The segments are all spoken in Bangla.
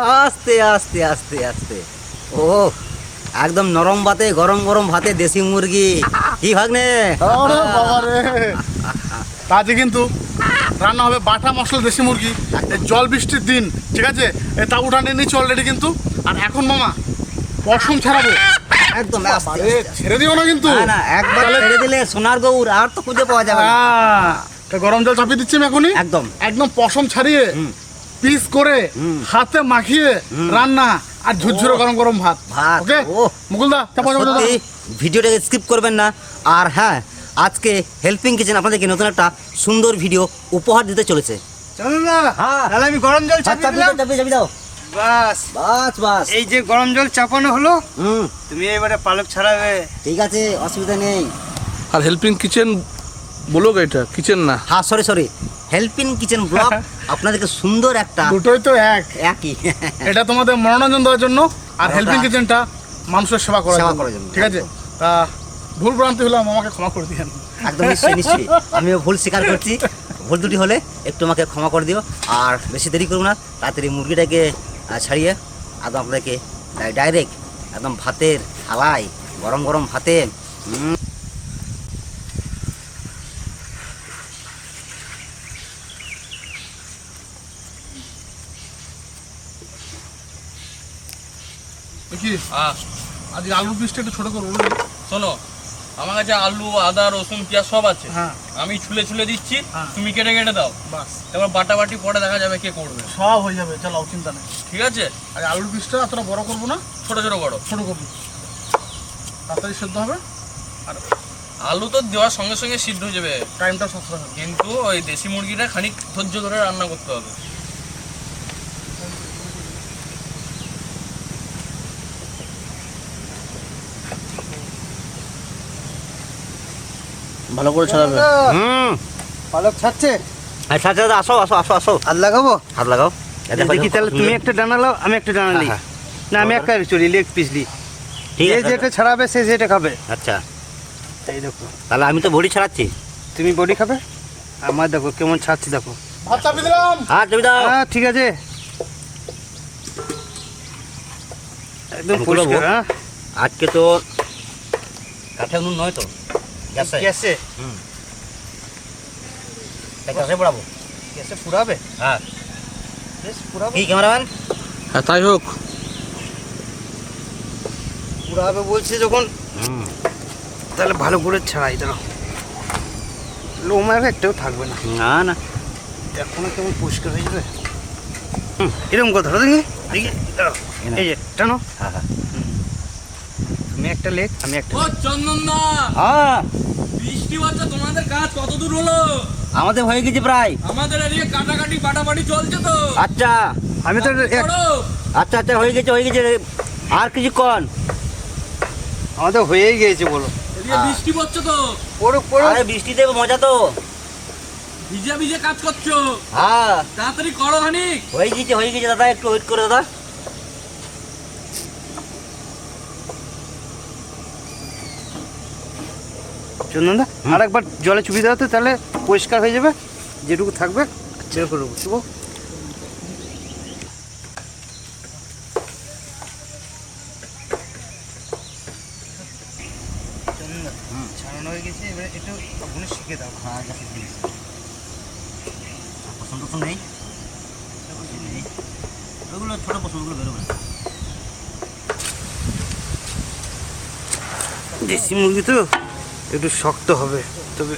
আস্তে আস্তে আস্তে আস্তে। ও একদম নরম ভাতে গরম গরম ভাতে দেশি মুরগি, কি ভাগ্নে? আরে বাবা রে, আজকে কিন্তু রান্না হবে বাটা মশলা দেশি মুরগি। এই জল বৃষ্টির দিন, ঠিক আছে, তা উঠানে নিচ্ছি অলরেডি কিন্তু। আর এখন মামা পশম ছাড়াবো একদম আস্তে আরে আস্তে। ছেড়ে দিও না কিন্তু। না না, একবার ছেড়ে দিলে সোনার গৌর আর তো খুঁজে পাওয়া যাবে না। তা গরম জল চাপিয়ে দিচ্ছি আমি এখনই। একদম একদম পশম ছাড়িয়ে পিস করে হাতে মাখিয়ে রান্না, আর ঝুরঝুরে গরম গরম ভাত। ভাত, ওকে ওহ। মুকুলদা চাপা চাপা সত্যি ভিডিওটাকে স্কিপ করবেন না। আর হ্যাঁ, আজকে হেল্পিং কিচেন আপনাদেরকে নতুন একটা সুন্দর ভিডিও উপহার দিতে চলেছে। চলুন না, হ্যাঁ। তাহলে আমি গরম জল চাপিয়ে দিলাম। চাপিয়ে দাও। বাস, বাস বাস। এই যে গরম জল চাপানো হলো, হুম, তুমি এবারে পালক ছাড়াবে। ঠিক আছে, অসুবিধা নেই। আর হেল্পিং কিচেন বলো, এটা কিচেন না। হ্যাঁ সরি, হেল্পিং কিচেন ব্লগ আপনাদেরকে সুন্দর একটা দুটোই তো এক। একই এটা তোমাদের মনোরঞ্জন দেওয়ার জন্য, আর ওটা- হেল্পিং কিচেনটা মানুষের সেবা সেবা করার করার জন্য। ঠিক আছে। তা ভুল ভ্রান্তি হলে আমাকে ক্ষমা করে দিয়েন। একদম নিশ্চয়ই নিশ্চয়ই, আমিও ভুল স্বীকার করছি। ভুল দুটি হলে একটু আমাকে ক্ষমা করে দিও। আর বেশি দেরি করবো না, তাড়াতাড়ি মুরগিটাকে ছাড়িয়ে একদম আপনাদেরকে ডাইরেক্ট একদম ভাতের থালায় গরম গরম ভাতে কি হ্যাঁ আজকে আলুর পিসটা একটু ছোট করবো বুঝলি? শোনো, আমার কাছে আলু, আদা, রসুন, পেঁয়াজ সব আছে। হ্যাঁ আমি ছুলে ছুলে দিচ্ছি, হ্যাঁ। তুমি কেটে কেটে দাও। বাস, এবার বাটাবাটি পরে দেখা যাবে কে করবে। সব হয়ে যাবে, চলো চিন্তা নেই। ঠিক আছে, আর আলুর পিসটা অতটা বড় করবো না, ছোট ছোট করো। ছোট করবো, তাড়াতাড়ি সেদ্ধ হবে, আলু তো দেওয়ার সঙ্গে সঙ্গে সিদ্ধ হয়ে যাবে, টাইমটা সাশ্রয় হবে। কিন্তু ওই দেশি মুরগিটা খানিক ধৈর্য ধরে রান্না করতে হবে। ভালো করে ছড়াবে। পালক ছাড়ছে, আচ্ছা আচ্ছা, আসো আসো আসো আসো, আর লাগাবো। হাত লাগাও। দেখি তাহলে তুমি একটা ডানা লাও, আমি একটা ডানা নিই। হ্যাঁ, না, আমি একটা চলি লেগ পিস নিই। ঠিক যে আছে যেটা ছাড়াবে সে যেটা খাবে। আচ্ছা, এই দেখো, তাহলে আমি তো বড়ি ছাড়াচ্ছি। তুমি বডি খাবে, আমার দেখো কেমন ছাড়ছি দেখো। ভাত চাপিয়ে দিলাম। হ্যাঁ তুমি দাও। হ্যাঁ ঠিক আছে, একদম আমি পরিষ্কার। করবো। হ্যাঁ আজকে তো কাঠে উনুন নয় তো, গ্যাসে। গ্যাসে, গ্যাসে পড়াবো। গ্যাসে পুরাবে, হ্যাঁ, বেশ পুরাবে। কি ক্যামেরাম্যান? হ্যাঁ তাই হোক। পুরাবে বলছে যখন, তাহলে ভালো করে ছাড়াই দাও। লোমার একটাও থাকবে না, না না, এখনো কেমন পরিষ্কার হয়ে যাবে। এরকম কথা দেখি, দাঁড়াও, এই যে টানো। হ্যাঁ হ্যাঁ তুমি একটা লেগ, আমি একটা ও চন্দন দা, হ্যাঁ, বৃষ্টি বাচ্চা, তোমাদের কাজ কত দূর হলো? আমাদের হয়ে গেছে প্রায়। আমাদের এদিকে কাটাকাটি বাটাবাটি চলছে তো। আচ্ছা আমি তো করো। আচ্ছা আচ্ছা, হয়ে গেছে হয়ে গেছে, আর কিছুক্ষণ। আমাদের হয়েই গিয়েছে বলো। এদিকে বৃষ্টি পড়ছে তো, পড়ুক পড়ুক। আরে বৃষ্টিতে মজা তো। ভিজে ভিজে কাজ করছো, হ্যাঁ তাড়াতাড়ি করো খানিক। হয়ে গেছে দাদা, একটু ওয়েট করে দাদা। চন্দনদা আর একবার জলে চুপি দাও তো, তাহলে পরিষ্কার হয়ে যাবে, যেটুকু থাকবে চেয়ে করে বুঝবো। ছাড়ানো হয়ে গেছে, এবারে একটু ওখানে শিখে দাও। হ্যাঁ গ্যাসে দিয়ে দিচ্ছি। পছন্দ তো নেই, ওগুলো ছোটো পছন্দগুলো বেরোবে। দেশি মুরগি তো একটু শক্ত হবে, তবে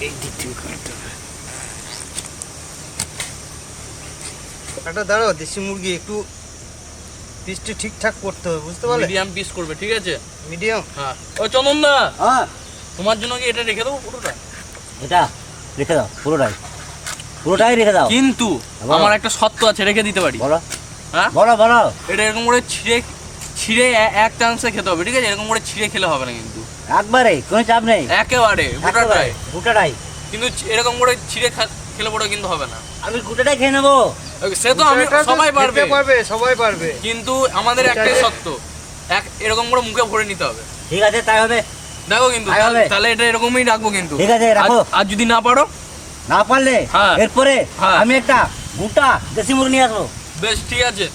এই দিক থেকে কাটতে হবে। একটা দাঁড়াও, দেশি মুরগি একটু পিসটি ঠিকঠাক করতে হবে, বুঝতে পারলে? মিডিয়াম পিস করবে, ঠিক আছে? মিডিয়াম। হ্যাঁ। ও চন্দন দা, হ্যাঁ, তোমার জন্য কি এটা রেখে দেবো পুরোটা? এটা রেখে দাও, পুরোটাই রেখে দাও। কিন্তু বলো। আমার একটা শর্ত আছে, রেখে দিতে পারি। বলো হ্যাঁ, বলো বলো। এটা এরকম করে ছিঁড়ে ছিঁড়ে এক চান্সে খেতে হবে, ঠিক আছে? এরকম করে ছিঁড়ে খেলে হবে না কিন্তু, একবারে কোনো চাপ নেই, একেবারে গোটাটাই। গোটাটাই। কিন্তু এরকম করে ছিঁড়ে খেলে পরে কিন্তু হবে না। আমি গোটাটাই খেয়ে নেবো। সে তো আমি সবাই পারবে সবাই পারবে। কিন্তু আমাদের একটাই সত্য, এরকম করে মুখে ভরে নিতে হবে। ঠিক আছে, তাই হবে। দেখো কিন্তু তাই হবে। তাহলে এটা এরকমই রাখবো কিন্তু। ঠিক আছে, রাখো। আর যদি না পারো, না পারলে হ্যাঁ। এরপরে হ্যাঁ। আমি একটা গোটা দেশি মুরগি নিয়ে আসবো। বেশ ঠিক আছে।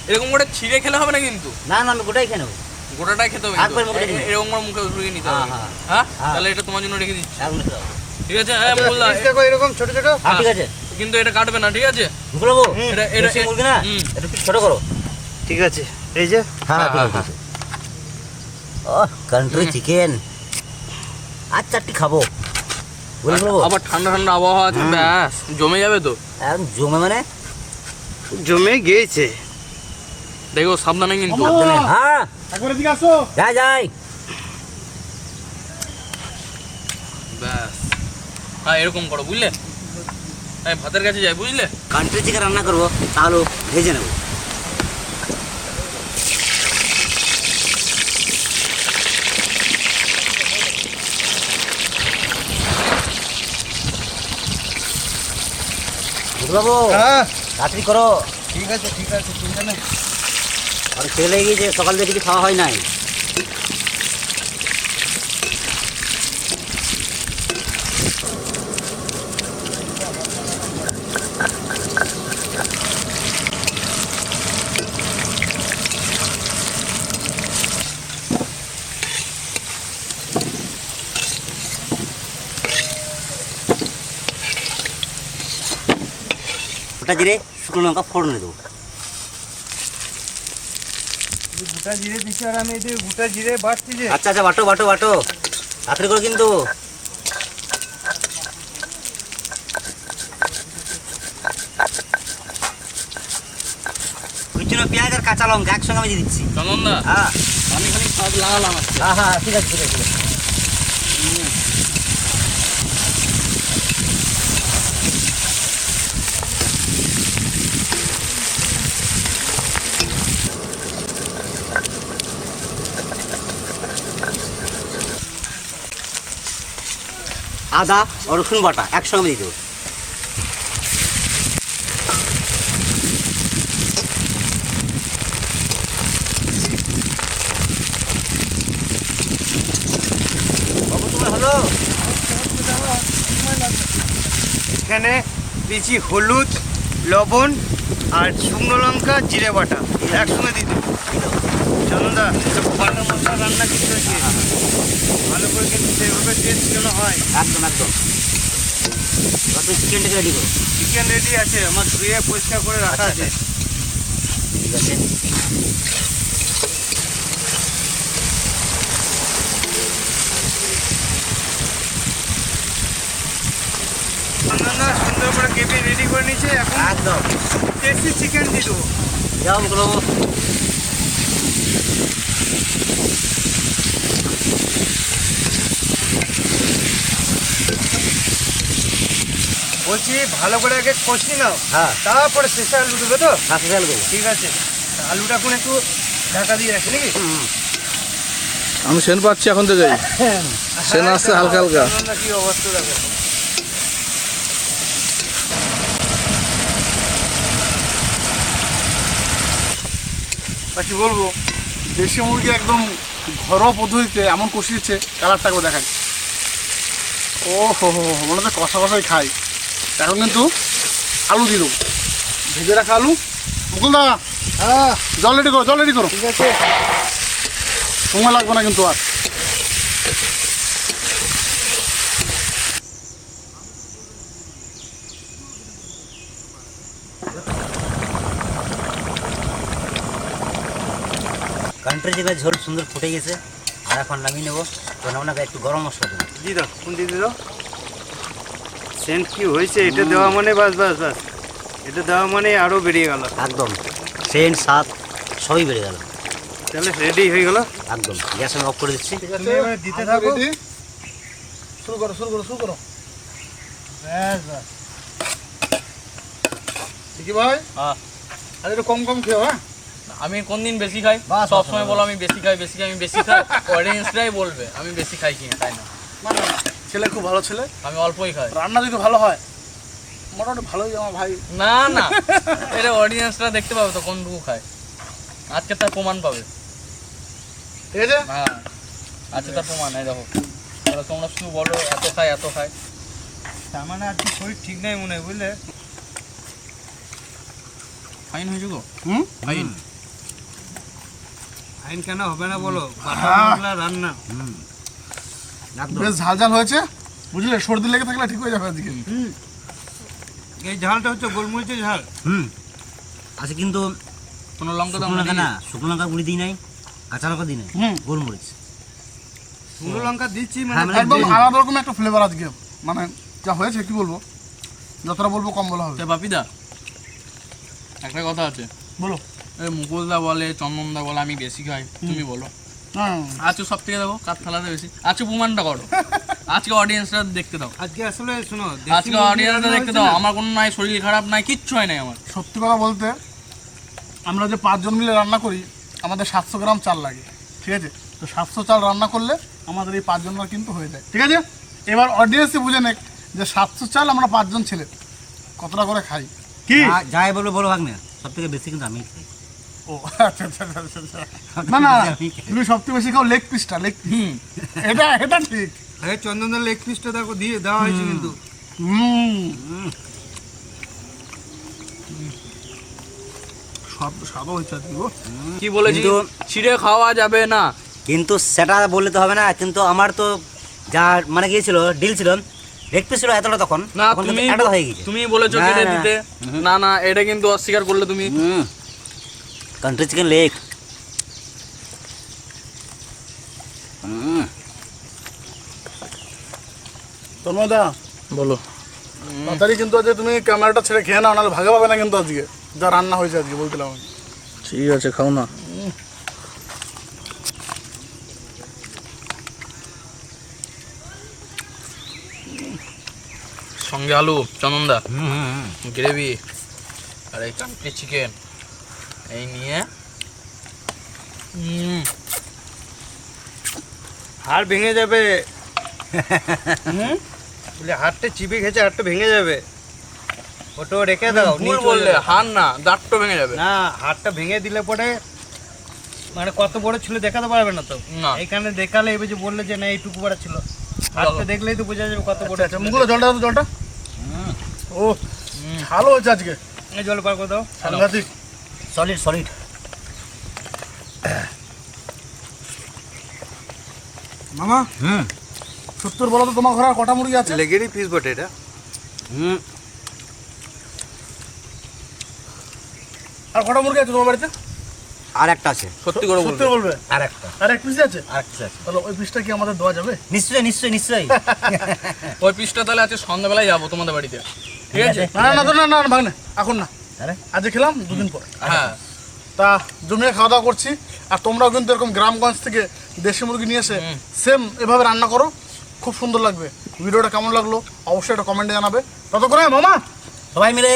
এরকম করে ছিঁড়ে খেলে হবে না কিন্তু, না না, আমি গোটাই খেয়ে নেবো। গোটাটাই খেতে হবে একবার কিন্তু। মুখে নিতে হবে। এরকম করে মুখে ভরে নিতে হবে। হ্যাঁ, হ্যাঁ হ্যাঁ। তাহলে এটা তোমার জন্য রেখে দিচ্ছি। এখন খেতে হবে। ঠিক আছে? হ্যাঁ মোল্লা, দেখো এরকম ছোট ছোট। হ্যাঁ, ঠিক আছে। কিন্তু এটা কাটবে না, ঠিক আছে? মুখলাবো এটা দেশি মুরগি না, হুম। একটু ছোট করো। ঠিক আছে, এই যে হ্যাঁ, হ্যাঁ, ঠিক আছে। ও কান্ট্রি চিকেন, আর চারটি খাবো। বলবো আবার ঠান্ডা ঠান্ডা আবহাওয়া আছে, ব্যাস জমে যাবে তো। একদম জমে মানে জমে গিয়েছে। দেখো সাবধানে কিন্তু। মামা, হ্যাঁ, একবার এদিকে আসো। যাই যাই। ব্যাস হ্যাঁ এরকম করো, বুঝলে? আমি ভাতের কাছে যাই, বুঝলে? কান্ট্রি চিকেন রান্না করবো, তাহলে ভেজে নেবো। বাবু হ্যাঁ তাড়াতাড়ি করো, ঠিক আছে চিন্তা নেই। আর ছেলে গিয়ে যে সকাল থেকে কিছু খাওয়া হয় নাই। ওটা জিরে শুকনো লঙ্কা ফোড়নে দেবো। গোটা জিরে দিচ্ছি আর আমি এই যে গোটা জিরে বাড়ছি যে। আচ্ছা আচ্ছা, বাটো বাটো বাটো, তাড়াতাড়ি করে কিন্তু। ওই জন্য পেঁয়াজ আর কাঁচা লঙ্কা একসঙ্গে আমি দিয়ে দিচ্ছি। চন্দনদা, হ্যাঁ আমি খালি কাজ লাগালাম আজকে। হ্যাঁ হ্যাঁ, ঠিক আছে ঠিক আছে ঠিক আছে। আদা আর রসুন বাটা একসঙ্গে দিয়ে দেবো। বাবু তোমার হলো? এখানে দিচ্ছি হলুদ, লবণ আর শুকনো লঙ্কা, জিরে বাটা একসঙ্গে দিয়ে দেবো। চন্দনদা, এটা বাটা মশলা রান্না কিন্তু আছে, ভালো করে কিন্তু সেভাবে টেস্ট যেন হয়। একদম একদম। এবার তুমি চিকেনটাকে রেডি করো। চিকেন রেডি আছে, আমার ধুয়ে পরিষ্কার করে রাখা আছে। ঠিক আছে। চন্দনদা সুন্দর করে কেটে রেডি করে নিয়েছে, এখন একদম টেস্টি চিকেন দিয়ে দেবো। যাও মুখলো। বলছি ভালো করে আগে কষি নাও, হ্যাঁ তারপরে শেষে আলু দেবে তো? হাতে তেল করবো। ঠিক আছে, আলুটা এখন একটু ঢাকা দিয়ে রাখি নাকি? আমি সেন পাচ্ছি এখন থেকেই। সেন আসছে হালকা হালকা। চন্দনদা কি অবস্থা দেখো। তা কি বলবো, দেশি মুরগি একদম ঘরোয়া পদ্ধতিতে এমন কষিয়েছে, কালারটা করে দেখায়। ও হো হো হো, মনে হচ্ছে কষা কষাই খাই। এখন কিন্তু আলু দিয়ে দেবো, ভেজে রাখা আলু। মুকুলদা, হ্যাঁ জল রেডি করো, জল রেডি করো, ঠিক আছে। সময় লাগবে না কিন্তু আর। কান্ট্রি চিকেনের ঝোল সুন্দর ফুটে গেছে, আর এখন নামিয়ে নেবো। তো নামনাকে একটু গরম মশলা দেবো। দিয়ে দাও, কোন দিয়ে দাও। সেন্ট কি হয়েছে, এটা দেওয়া মানে বাস বাস বাস, এটা দেওয়া মানে আরও বেরিয়ে গেল। একদম সেন্ট স্বাদ সবই বেড়ে গেল। তাহলে রেডি হয়ে গেল। একদম গ্যাস আমি অফ করে দিচ্ছি। তুমি এবার দিতে থাকো। Ready? শুরু করো শুরু করো শুরু করো। ব্যাস ব্যাস। ঠিকই ভাই, হ্যাঁ আর একটু কম কম খেও। হ্যাঁ, আমি কোনদিন বেশি খাই? বাস, সব বাস, সময় বলো আমি বেশি খাই বেশি খাই, আমি বেশি খাই। অডিয়েন্সরাই বলবে আমি বেশি খাই কিনা, তাই না? না না, ছেলে খুব ভালো ছেলে, আমি অল্পই খাই। রান্না যদি ভালো হয় মোটামুটি ভালোই আমার ভাই। না না, এটা অডিয়েন্সরা দেখতে পাবে তো কোনটুকু খায়। আজকে তার প্রমাণ পাবে। ঠিক আছে হ্যাঁ, আজকে তার প্রমাণ। এই দেখো, তাহলে তোমরা শুধু বলো এত খায় এত খায়। তার মানে আজকে শরীর ঠিক নাই মনে হয়, বুঝলে? ফাইন হয়েছে গো, হুম ফাইন। আইন কেন হবে না বলো? বাটা মশলা রান্না। একদম বেশ ঝাল ঝাল হয়েছে বুঝলে, সর্দি লেগে থাকলে ঠিক হয়ে যাবে আজকে। এই ঝালটা হচ্ছে গোলমরিচের ঝাল। আচ্ছা, কিন্তু কোনো লঙ্কা দাও শুকনো লঙ্কা না, শুকনো লঙ্কা গুঁড়ি দিই নাই, কাঁচা লঙ্কা দিই নাই, হুম। গোলমরিচ। শুকনো লঙ্কা দিচ্ছি হ্যাঁ, মানে মানে একদম আলাদা রকম একটা ফ্লেভার আজকে, মানে যা হয়েছে কি বলবো, যতটা বলবো কম বলা হবে। বাপিদা, একটা কথা আছে। বলো। এই মুকুলদা বলে, চন্দনদা বলে আমি বেশি খাই, তুমি বলো হ্যাঁ আজকে সব থেকে দেখো কার থালাতে বেশি। আজকে প্রমাণটা করো, আজকে অডিয়েন্সরা দেখতে দাও, আজকে আসলে শোনো, আজকে অডিয়েন্সরা দেখতে দাও। আমার কোনো নাই, শরীর খারাপ নাই, কিচ্ছু হয় নাই আমার। সত্যি কথা বলতে, আমরা যে 5 জন মিলে রান্না করি, আমাদের 700 গ্রাম চাল লাগে, ঠিক আছে? তো 700 চাল রান্না করলে আমাদের এই 5 জনের কিন্তু হয়ে যায়, ঠিক আছে? এবার অডিয়েন্সই বুঝে নেক যে 700 চাল আমরা 5 জন ছেলে কতটা করে খাই। কি যাই বলবো বলো ভাগ্নে, সব থেকে বেশি কিন্তু আমি খাই। ও আচ্ছা আচ্ছা আচ্ছা, আচ্ছা। না না, তুমি সবথেকে বেশি খাও লেগ পিসটা, লেগ পিস। এটা ঠিক। আরে চন্দনদার লেগ পিসটা দেখো দিয়ে দেওয়া হয়েছে কিন্তু। সব স্বাদও হয়েছে আজকে গো। কি বলেছি, কিন্তু- ছিঁড়ে খাওয়া যাবে না। কিন্তু সেটা বললে তো হবে না, কিন্তু আমার তো যা মানে গিয়েছিল ডিল ছিল, লেগ পিস ছিল এতটা তখন, না, এখন কিন্তু তুমি এতটা হয়ে গেছে। তুমি বলেছো না, কেটে না। দিতে। না না, এটা কিন্তু অস্বীকার করলে তুমি। Country chicken leg. তন্ময়দা, বলো। তাড়াতাড়ি কিন্তু আজকে তুমি ক্যামেরাটা ছেড়ে খেয়ে নাও, নাহলে ভাগে পাবে না কিন্তু আজকে যা রান্না হয়েছে আজকে, বলছিলাম আমি। ঠিক আছে, খাও না। সঙ্গে আলু, চন্দনদা, গ্রেভি আর এই কান্ট্রি চিকেন, এই নিয়ে হাড় ভেঙে যাবে। বলে হাড়টা চিপে খেয়েছে, হাড়টা ভেঙে যাবে। ওটা রেখে দাও। ভুল নিয়ে চলে বললে, যাবে। হার না, দাঁতটা ভেঙে যাবে। না, হাড়টা ভেঙে দিলে পরে মানে কত বড় ছিল দেখাতে পারবে না তো। না। এখানে দেখালে এবার যে বললে যে না এইটুকু বড় ছিল, হাড়টা দেখলেই তো বোঝা যাবে কত বড় আচ্ছা ছিল। মুখগুলো জলটা দাও তো, জলটা। ও ভালো হয়েছে আজকে, এই জল পার করে দাও। সাংঘাতিক। Solid solid. মামা, 70 বলো তো তোমার ঘরে আর কটা মুরগি আছে? লেগেরই পিস বটে এটা। আর কটা মুরগি আছে তোমার বাড়িতে? আর একটা আছে, সত্যি করে সত্যি বলবে। বলবে? আর একটা, আর এক পিস আছে? আর একটা আছে। তাহলে ওই পিসটা কি আমাদের দেওয়া যাবে? নিশ্চয়ই নিশ্চয়ই নিশ্চয়ই। ওই পিসটা তাহলে আজকে সন্ধ্যাবেলায় যাবো তোমাদের বাড়িতে, ঠিক আছে? না না না না না ভাগনে, এখন না, আরে আজকে খেলাম 2 দিন পর। হ্যাঁ, তা জমিয়ে খাওয়া দাওয়া করছি, আর তোমরাও কিন্তু এরকম গ্রামগঞ্জ থেকে দেশি মুরগি নিয়ে এসে সেম এভাবে রান্না করো, খুব সুন্দর লাগবে। ভিডিওটা কেমন লাগলো অবশ্যই একটা কমেন্টে জানাবে। ততক্ষণে মামা সবাই মিলে